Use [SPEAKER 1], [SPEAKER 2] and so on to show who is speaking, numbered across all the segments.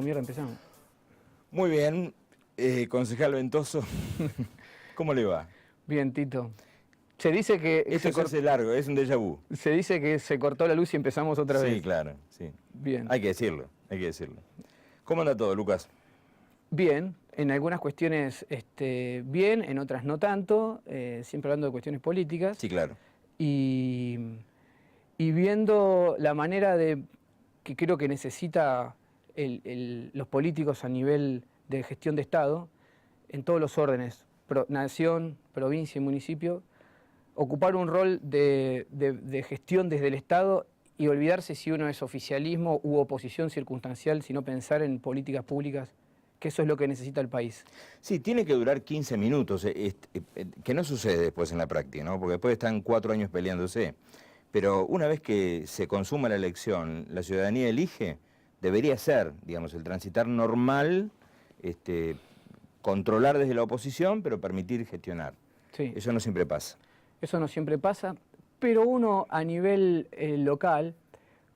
[SPEAKER 1] Mierda, empezamos.
[SPEAKER 2] Muy bien, concejal Ventoso, ¿cómo le va?
[SPEAKER 1] Bien, Tito. Se dice que
[SPEAKER 2] Esto se hace largo, es un déjà vu.
[SPEAKER 1] se dice que se cortó la luz y empezamos otra vez.
[SPEAKER 2] Sí, claro, sí.
[SPEAKER 1] Bien.
[SPEAKER 2] Hay que decirlo, hay que decirlo. ¿Cómo anda todo, Lucas?
[SPEAKER 1] Bien, en algunas cuestiones bien, en otras no tanto, siempre hablando de cuestiones políticas.
[SPEAKER 2] Sí, claro.
[SPEAKER 1] Y viendo la manera que creo que necesita los políticos a nivel de gestión de Estado, en todos los órdenes, nación, provincia y municipio, ocupar un rol de gestión desde el Estado y olvidarse si uno es oficialismo u oposición circunstancial, sino pensar en políticas públicas, que eso es lo que necesita el país.
[SPEAKER 2] Sí, tiene que durar 15 minutos, que no sucede después en la práctica, ¿no? Porque después están 4 años peleándose. Pero una vez que se consuma la elección, la ciudadanía elige, debería ser, digamos, el transitar normal, controlar desde la oposición, pero permitir gestionar.
[SPEAKER 1] Sí.
[SPEAKER 2] Eso no siempre pasa.
[SPEAKER 1] Eso no siempre pasa, pero uno a nivel local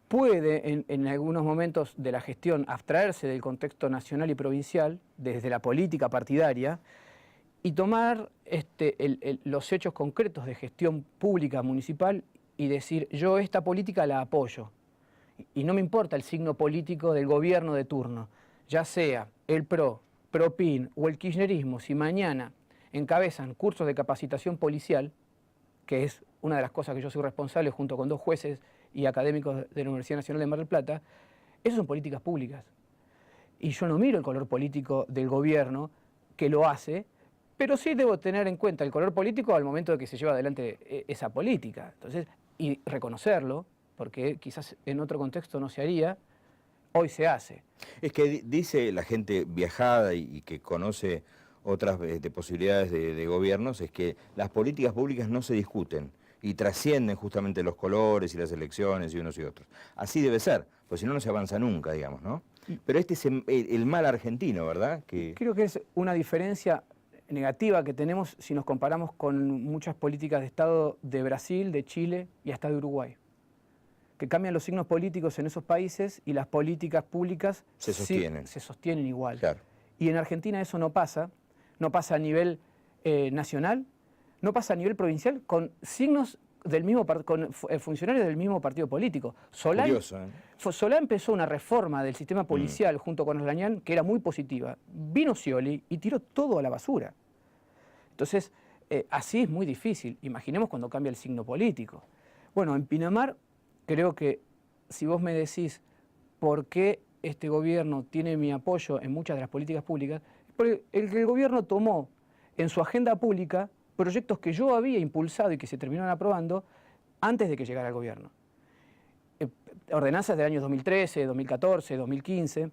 [SPEAKER 1] puede en algunos momentos de la gestión abstraerse del contexto nacional y provincial, desde la política partidaria, y tomar los hechos concretos de gestión pública municipal y decir, yo esta política la apoyo. Y no me importa el signo político del gobierno de turno, ya sea el PRO, PROPIN o el kirchnerismo, si mañana encabezan cursos de capacitación policial, que es una de las cosas que yo soy responsable junto con 2 jueces y académicos de la Universidad Nacional de Mar del Plata, esas son políticas públicas. Y yo no miro el color político del gobierno que lo hace, pero sí debo tener en cuenta el color político al momento de que se lleva adelante esa política. Entonces, y reconocerlo, porque quizás en otro contexto no se haría, hoy se hace.
[SPEAKER 2] Es que dice la gente viajada y que conoce otras posibilidades de gobiernos, es que las políticas públicas no se discuten y trascienden justamente los colores y las elecciones y unos y otros. Así debe ser, pues si no, no se avanza nunca, digamos, ¿no? Pero este es el mal argentino, ¿verdad?
[SPEAKER 1] Creo que es una diferencia negativa que tenemos si nos comparamos con muchas políticas de Estado de Brasil, de Chile y hasta de Uruguay, que cambian los signos políticos en esos países y las políticas públicas
[SPEAKER 2] se sostienen.
[SPEAKER 1] Se sostienen igual.
[SPEAKER 2] Claro.
[SPEAKER 1] Y en Argentina eso no pasa a nivel nacional, no pasa a nivel provincial, con signos del mismo con funcionarios del mismo partido político.
[SPEAKER 2] Curioso, ¿eh?
[SPEAKER 1] Solá empezó una reforma del sistema policial junto con Oslañán que era muy positiva. Vino Scioli y tiró todo a la basura. Entonces, así es muy difícil. Imaginemos cuando cambia el signo político. Bueno, en Pinamar creo que si vos me decís por qué este gobierno tiene mi apoyo en muchas de las políticas públicas, porque el gobierno tomó en su agenda pública proyectos que yo había impulsado y que se terminaron aprobando antes de que llegara al gobierno. Ordenanzas del año 2013, 2014, 2015,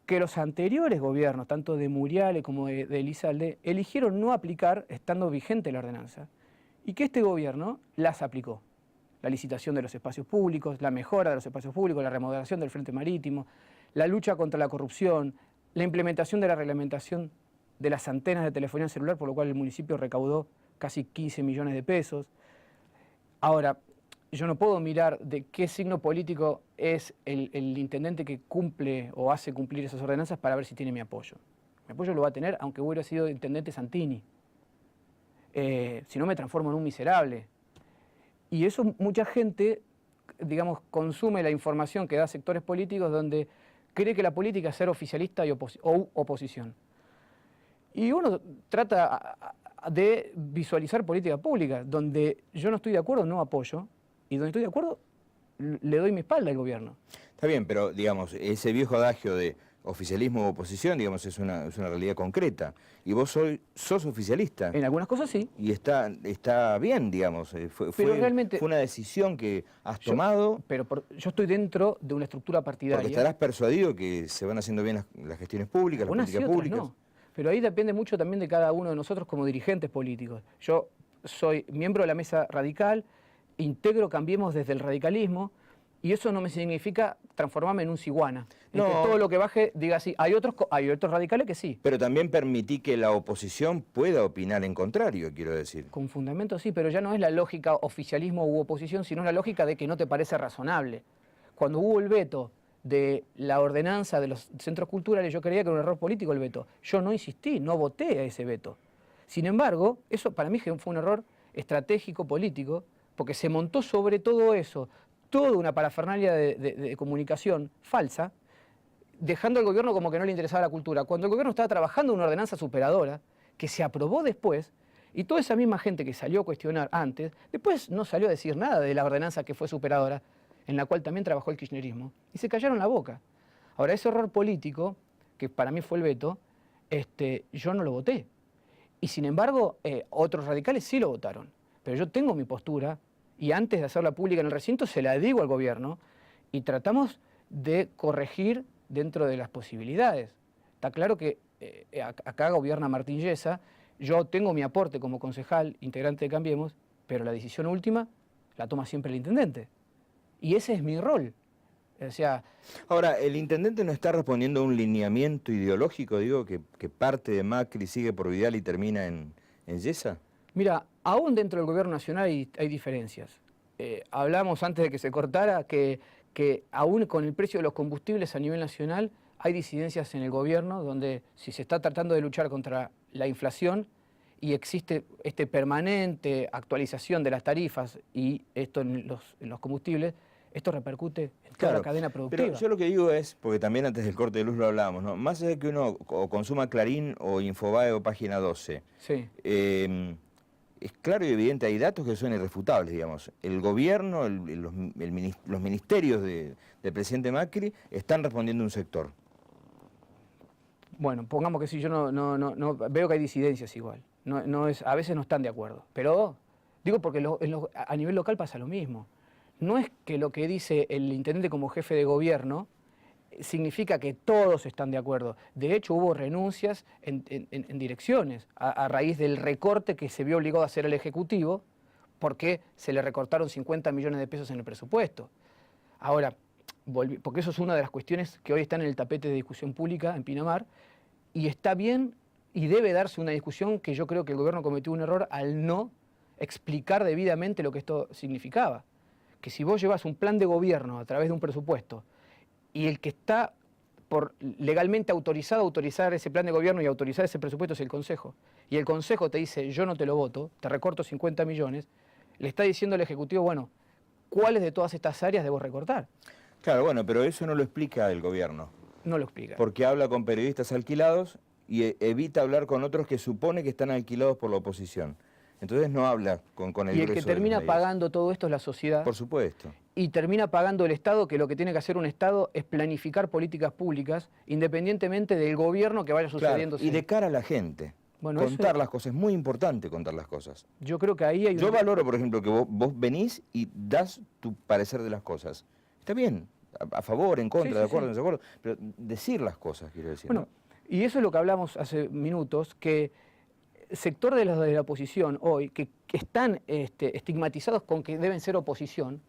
[SPEAKER 1] que los anteriores gobiernos, tanto de Muriale como de Elizalde, eligieron no aplicar estando vigente la ordenanza, y que este gobierno las aplicó. La licitación de los espacios públicos, la mejora de los espacios públicos, la remodelación del frente marítimo, la lucha contra la corrupción, la implementación de la reglamentación de las antenas de telefonía celular, por lo cual el municipio recaudó casi 15 millones de pesos. Ahora, yo no puedo mirar de qué signo político es el intendente que cumple o hace cumplir esas ordenanzas para ver si tiene mi apoyo. Mi apoyo lo va a tener aunque hubiera sido intendente Santini. Si no, me transformo en un miserable. Y eso mucha gente, digamos, consume la información que da sectores políticos donde cree que la política es ser oficialista o oposición. Y uno trata de visualizar política pública, donde yo no estoy de acuerdo, no apoyo, y donde estoy de acuerdo, le doy mi espalda al gobierno.
[SPEAKER 2] Está bien, pero digamos, ese viejo adagio de oficialismo u oposición, digamos, es una realidad concreta. Y vos sos oficialista.
[SPEAKER 1] En algunas cosas sí.
[SPEAKER 2] Y está bien, digamos. Fue una decisión que has tomado.
[SPEAKER 1] Pero yo estoy dentro de una estructura partidaria.
[SPEAKER 2] Porque estarás persuadido que se van haciendo bien las gestiones públicas, las políticas públicas.
[SPEAKER 1] No. Pero ahí depende mucho también de cada uno de nosotros como dirigentes políticos. Yo soy miembro de la mesa radical, integro Cambiemos desde el radicalismo, y eso no me significa transformarme en un ciguana. No. Que todo lo que baje diga así. Hay otros radicales que sí.
[SPEAKER 2] Pero también permití que la oposición pueda opinar en contrario, quiero decir.
[SPEAKER 1] Con fundamento sí, pero ya no es la lógica oficialismo u oposición, sino la lógica de que no te parece razonable. Cuando hubo el veto de la ordenanza de los centros culturales, yo creía que era un error político el veto. Yo no insistí, no voté a ese veto. Sin embargo, eso para mí fue un error estratégico político, porque se montó sobre todo eso, toda una parafernalia de comunicación falsa, dejando al gobierno como que no le interesaba la cultura, cuando el gobierno estaba trabajando en una ordenanza superadora, que se aprobó después, y toda esa misma gente que salió a cuestionar antes, después no salió a decir nada de la ordenanza que fue superadora, en la cual también trabajó el kirchnerismo, y se callaron la boca. Ahora, ese error político, que para mí fue el veto, yo no lo voté. Y sin embargo, otros radicales sí lo votaron. Pero yo tengo mi postura, y antes de hacerla pública en el recinto, se la digo al gobierno, y tratamos de corregir dentro de las posibilidades. Está claro que acá gobierna Martín Yesa, yo tengo mi aporte como concejal, integrante de Cambiemos, pero la decisión última la toma siempre el intendente. Y ese es mi rol. O sea,
[SPEAKER 2] ahora, ¿el intendente no está respondiendo a un lineamiento ideológico, digo, que parte de Macri, sigue por Vidal y termina en Yesa?
[SPEAKER 1] Mira, aún dentro del gobierno nacional hay diferencias. Hablamos antes de que se cortara que aún con el precio de los combustibles a nivel nacional hay disidencias en el gobierno donde si se está tratando de luchar contra la inflación y existe permanente actualización de las tarifas y esto en los combustibles, esto repercute en toda la cadena productiva.
[SPEAKER 2] Pero yo lo que digo es, porque también antes del corte de luz lo hablábamos, ¿no? Más allá de que uno o consuma Clarín o Infobae o Página 12,
[SPEAKER 1] sí.
[SPEAKER 2] Es claro y evidente, hay datos que son irrefutables, digamos. El gobierno, los ministerios del presidente Macri están respondiendo a un sector.
[SPEAKER 1] Bueno, pongamos que sí, yo no veo que hay disidencias igual. A veces no están de acuerdo. Pero digo porque a nivel local pasa lo mismo. No es que lo que dice el intendente como jefe de gobierno significa que todos están de acuerdo. De hecho, hubo renuncias en direcciones a raíz del recorte que se vio obligado a hacer el Ejecutivo porque se le recortaron 50 millones de pesos en el presupuesto. Ahora, porque eso es una de las cuestiones que hoy están en el tapete de discusión pública en Pinamar, y está bien y debe darse una discusión que yo creo que el gobierno cometió un error al no explicar debidamente lo que esto significaba. Que si vos llevas un plan de gobierno a través de un presupuesto y el que está legalmente autorizado a autorizar ese plan de gobierno y autorizar ese presupuesto es el Consejo, y el Consejo te dice yo no te lo voto, te recorto 50 millones, le está diciendo al Ejecutivo, bueno, ¿cuáles de todas estas áreas debo recortar?
[SPEAKER 2] Claro, bueno, pero eso no lo explica el gobierno.
[SPEAKER 1] No lo explica.
[SPEAKER 2] Porque habla con periodistas alquilados y evita hablar con otros que supone que están alquilados por la oposición. Entonces no habla con el grueso de los medios. Y el que
[SPEAKER 1] termina pagando todo esto es la sociedad.
[SPEAKER 2] Por supuesto.
[SPEAKER 1] Y termina pagando el Estado, que lo que tiene que hacer un Estado es planificar políticas públicas, independientemente del gobierno que vaya sucediendo.
[SPEAKER 2] Claro, y de cara a la gente. Bueno, contar las cosas, es muy importante contar las cosas.
[SPEAKER 1] Yo creo que ahí hay...
[SPEAKER 2] Yo valoro, por ejemplo, que vos venís y das tu parecer de las cosas. Está bien, a favor, en contra, de acuerdo, en desacuerdo, pero decir las cosas, quiero decir.
[SPEAKER 1] Bueno,
[SPEAKER 2] ¿no?
[SPEAKER 1] Y eso es lo que hablamos hace minutos, que sector de los de la oposición hoy, que están estigmatizados con que deben ser oposición,